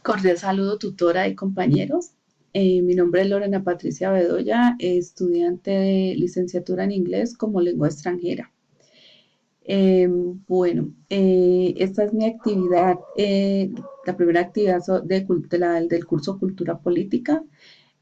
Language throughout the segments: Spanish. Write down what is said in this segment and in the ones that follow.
Cordial saludo, tutora y compañeros. Mi nombre es Lorena Patricia Bedoya, estudiante de licenciatura en inglés como lengua extranjera. Esta es mi actividad, la primera actividad del curso Cultura Política.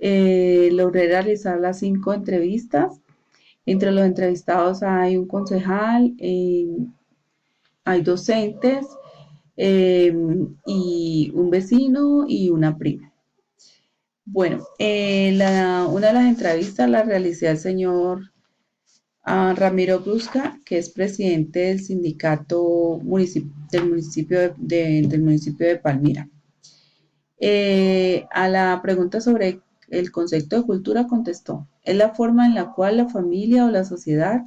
Logré realizar las 5 entrevistas. Entre los entrevistados hay un concejal, hay docentes, eh, y un vecino y una prima. Una de las entrevistas la realicé al señor Ramiro Brusca, que es presidente del sindicato del municipio de Palmira. A la pregunta sobre el concepto de cultura contestó, es la forma en la cual la familia o la sociedad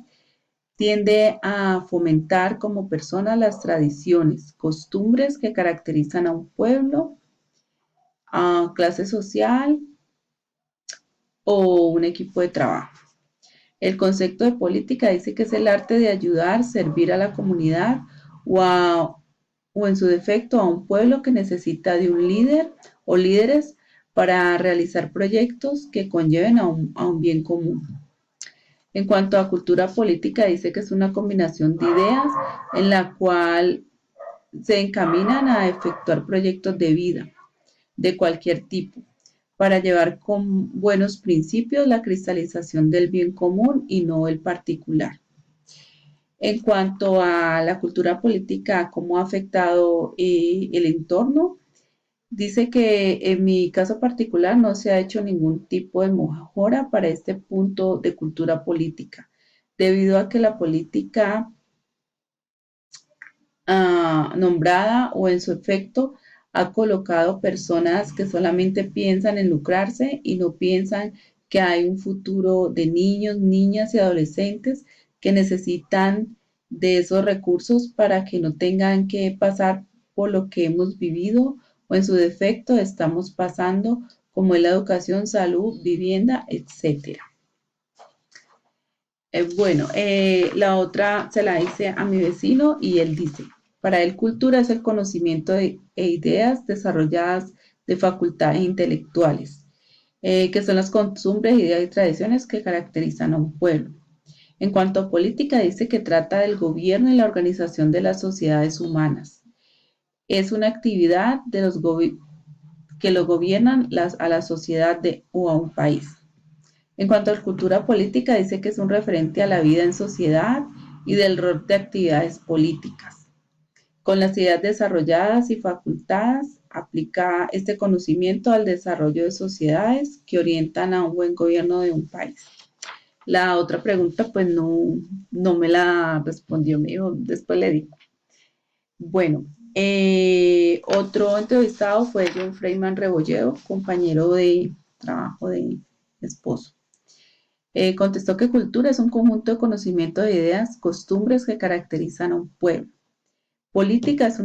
tiende a fomentar como persona las tradiciones, costumbres que caracterizan a un pueblo, a clase social o un equipo de trabajo. El concepto de política dice que es el arte de ayudar, servir a la comunidad o en su defecto a un pueblo que necesita de un líder o líderes para realizar proyectos que conlleven a un bien común. En cuanto a cultura política, dice que es una combinación de ideas en la cual se encaminan a efectuar proyectos de vida de cualquier tipo para llevar con buenos principios la cristalización del bien común y no el particular. En cuanto a la cultura política, cómo ha afectado el entorno, dice que en mi caso particular no se ha hecho ningún tipo de mejora para este punto de cultura política, debido a que la política nombrada o en su efecto ha colocado personas que solamente piensan en lucrarse y no piensan que hay un futuro de niños, niñas y adolescentes que necesitan de esos recursos para que no tengan que pasar por lo que hemos vivido o en su defecto estamos pasando, como es la educación, salud, vivienda, etcétera. La otra se la hice a mi vecino y él dice, para él cultura es el conocimiento e ideas desarrolladas de facultades intelectuales, que son las costumbres, ideas y tradiciones que caracterizan a un pueblo. En cuanto a política, dice que trata del gobierno y la organización de las sociedades humanas. Es una actividad de que lo gobiernan a la sociedad o a un país. En cuanto a cultura política, dice que es un referente a la vida en sociedad y del rol de actividades políticas. Con las ideas desarrolladas y facultadas, aplica este conocimiento al desarrollo de sociedades que orientan a un buen gobierno de un país. La otra pregunta, pues no me la respondió, me dijo, después le digo. Otro entrevistado fue John Freeman Rebolledo, compañero de trabajo de mi esposo. Contestó que cultura es un conjunto de conocimiento de ideas, costumbres que caracterizan a un pueblo. Política es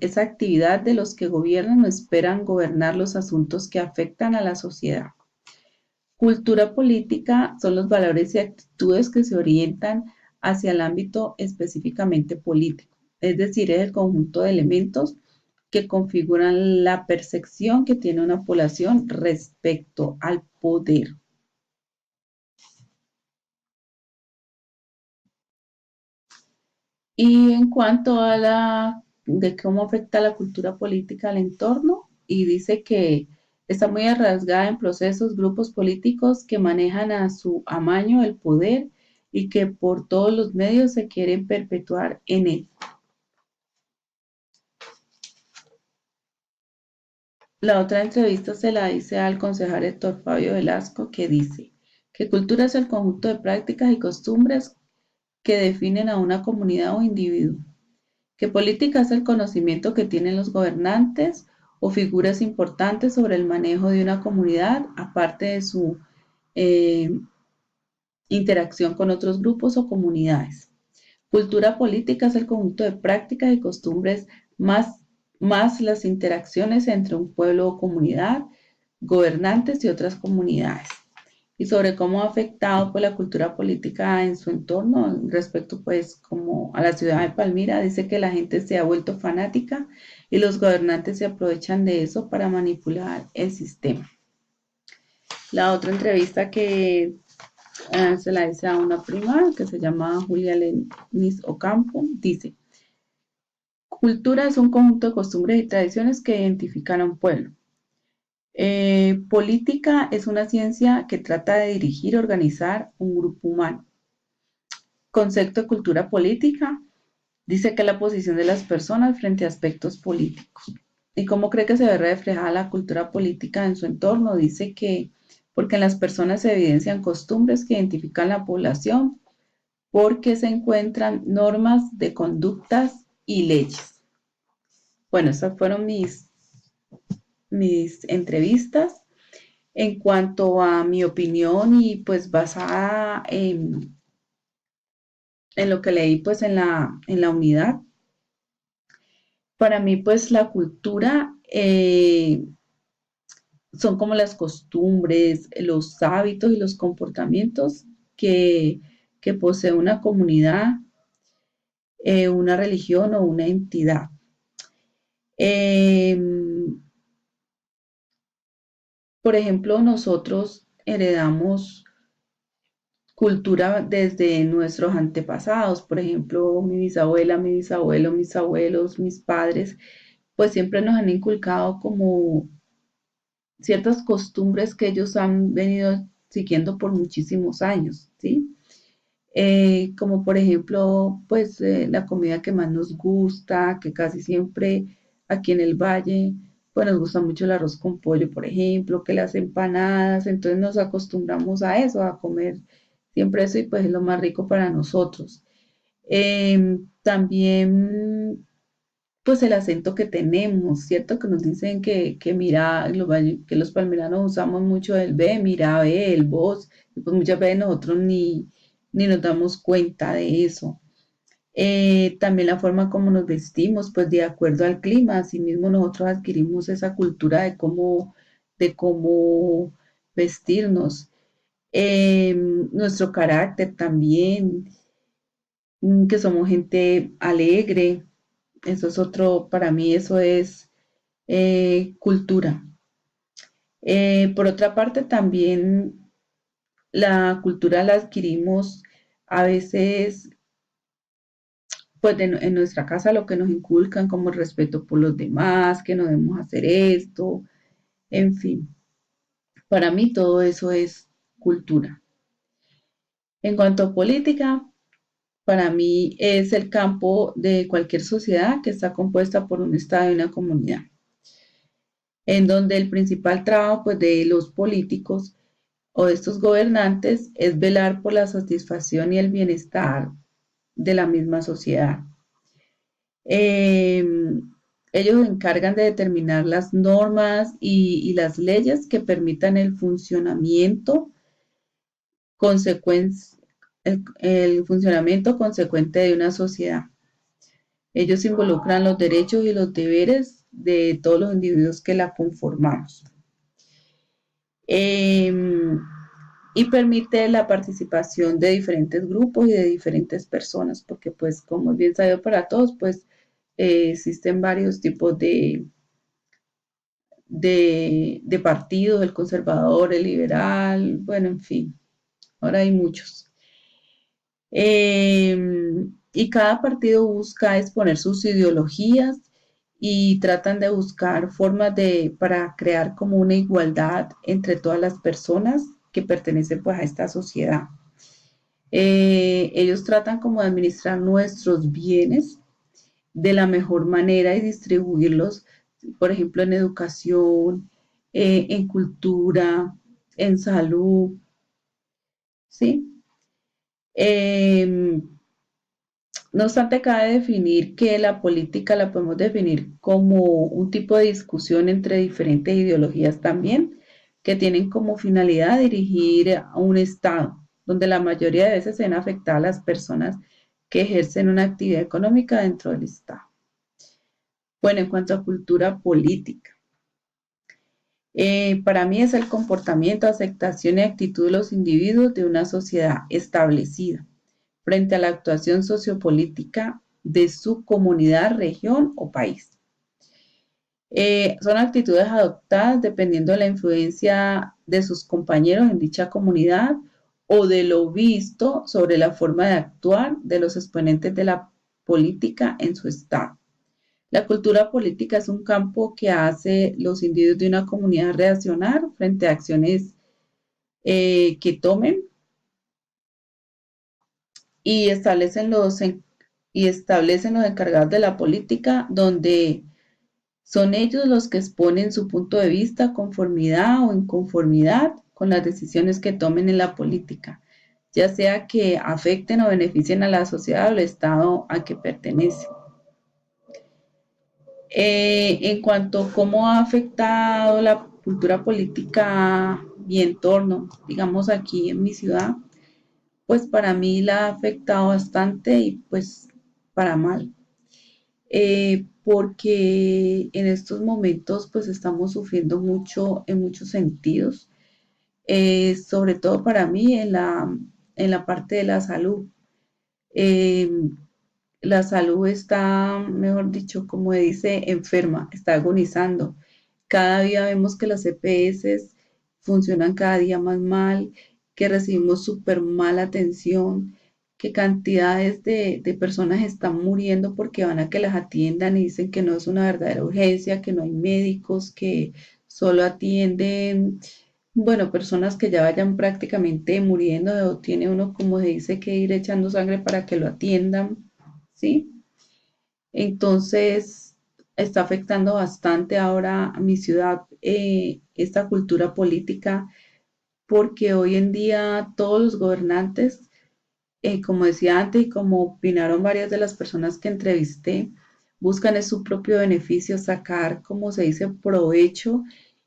esa actividad de los que gobiernan o esperan gobernar los asuntos que afectan a la sociedad. Cultura política son los valores y actitudes que se orientan hacia el ámbito específicamente político, es decir, es el conjunto de elementos que configuran la percepción que tiene una población respecto al poder. Y en cuanto a de cómo afecta la cultura política al entorno, y dice que está muy arraigada en procesos, grupos políticos que manejan a su amaño el poder y que por todos los medios se quieren perpetuar en él. La otra entrevista se la hice al concejal Héctor Fabio Velasco, que dice que cultura es el conjunto de prácticas y costumbres que definen a una comunidad o individuo. Que política es el conocimiento que tienen los gobernantes o figuras importantes sobre el manejo de una comunidad, aparte de su eh, interacción con otros grupos o comunidades. Cultura política es el conjunto de prácticas y costumbres más las interacciones entre un pueblo o comunidad, gobernantes y otras comunidades. y sobre cómo ha afectado pues, la cultura política en su entorno respecto pues como a la ciudad de Palmira. Dice que la gente se ha vuelto fanática y los gobernantes se aprovechan de eso para manipular el sistema. La otra entrevista que se la hice a una prima que se llama Julia Lenis Ocampo, dice, cultura es un conjunto de costumbres y tradiciones que identifican a un pueblo. Política es una ciencia que trata de dirigir y organizar un grupo humano. Concepto de cultura política dice que es la posición de las personas frente a aspectos políticos. ¿Y cómo cree que se ve reflejada la cultura política en su entorno? Dice que porque en las personas se evidencian costumbres que identifican la población, porque se encuentran normas de conductas y leyes. Bueno, esas fueron mis entrevistas. En cuanto a mi opinión y pues basada en lo que leí pues en la unidad, para mí pues la cultura son como las costumbres, los hábitos y los comportamientos que, que posee una comunidad, una religión o una entidad. Eh, por ejemplo, nosotros heredamos cultura desde nuestros antepasados, por ejemplo, mi bisabuela, mi bisabuelo, mis abuelos, mis padres, pues siempre nos han inculcado como ciertas costumbres que ellos han venido siguiendo por muchísimos años, ¿sí? Como por ejemplo, pues la comida que más nos gusta, que casi siempre aquí en el valle, pues nos gusta mucho el arroz con pollo, por ejemplo, que las empanadas, entonces nos acostumbramos a eso, a comer siempre eso y pues es lo más rico para nosotros. También pues el acento que tenemos, ¿cierto? Que nos dicen que mira, que los palmiranos usamos mucho el ve, mira, ve, el vos, y pues muchas veces nosotros ni nos damos cuenta de eso. También la forma como nos vestimos, pues de acuerdo al clima, asimismo nosotros adquirimos esa cultura de cómo vestirnos. Nuestro carácter también, que somos gente alegre, eso es otro, para mí eso es cultura. Por otra parte, también la cultura la adquirimos a veces, pues en nuestra casa lo que nos inculcan como el respeto por los demás, que no debemos hacer esto, en fin, para mí todo eso es cultura. En cuanto a política, para mí es el campo de cualquier sociedad que está compuesta por un Estado y una comunidad, en donde el principal trabajo pues, de los políticos o de estos gobernantes es velar por la satisfacción y el bienestar de la misma sociedad. Eh, Ellos se encargan de determinar las normas y las leyes que permitan el funcionamiento el funcionamiento consecuente de una sociedad. Ellos involucran los derechos y los deberes de todos los individuos que la conformamos. Eh, y permite la participación de diferentes grupos y de diferentes personas, porque pues como es bien sabido para todos, pues existen varios tipos de partidos, el conservador, el liberal, bueno, en fin, ahora hay muchos. Eh, y cada partido busca exponer sus ideologías y tratan de buscar formas para crear como una igualdad entre todas las personas que pertenecen pues a esta sociedad. Ellos tratan como de administrar nuestros bienes de la mejor manera y distribuirlos, por ejemplo, en educación, en cultura, en salud, ¿sí? Eh, no obstante, cabe definir que la política la podemos definir como un tipo de discusión entre diferentes ideologías también, que tienen como finalidad dirigir a un Estado, donde la mayoría de veces se ven afectadas las personas que ejercen una actividad económica dentro del Estado. Bueno, en cuanto a cultura política, Para mí es el comportamiento, aceptación y actitud de los individuos de una sociedad establecida frente a la actuación sociopolítica de su comunidad, región o país. Son actitudes adoptadas dependiendo de la influencia de sus compañeros en dicha comunidad o de lo visto sobre la forma de actuar de los exponentes de la política en su estado. La cultura política es un campo que hace los individuos de una comunidad reaccionar frente a acciones que tomen y establecen los encargados de la política, donde son ellos los que exponen su punto de vista, conformidad o inconformidad con las decisiones que tomen en la política, ya sea que afecten o beneficien a la sociedad o al Estado a que pertenece. En cuanto a cómo ha afectado la cultura política mi entorno, digamos aquí en mi ciudad, pues para mí la ha afectado bastante y pues para mal. Porque en estos momentos pues estamos sufriendo mucho en muchos sentidos, sobre todo para mí en la parte de la salud. Eh, la salud está, mejor dicho, como dice, enferma, está agonizando. Cada día vemos que las EPS funcionan cada día más mal, que recibimos súper mala atención, que cantidades de personas están muriendo porque van a que las atiendan y dicen que no es una verdadera urgencia, que no hay médicos, que solo atienden, bueno, personas que ya vayan prácticamente muriendo, o tiene uno, como se dice, que ir echando sangre para que lo atiendan, ¿sí? Entonces, está afectando bastante ahora a mi ciudad esta cultura política, porque hoy en día todos los gobernantes, como decía antes y como opinaron varias de las personas que entrevisté, buscan es su propio beneficio, sacar, como se dice, provecho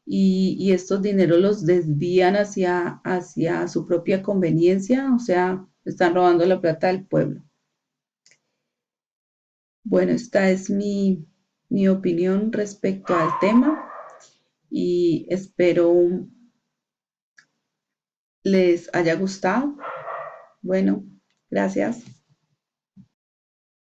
y estos dineros los desvían hacia su propia conveniencia, o sea, están robando la plata del pueblo. Bueno, esta es mi opinión respecto al tema y espero les haya gustado. Bueno, gracias.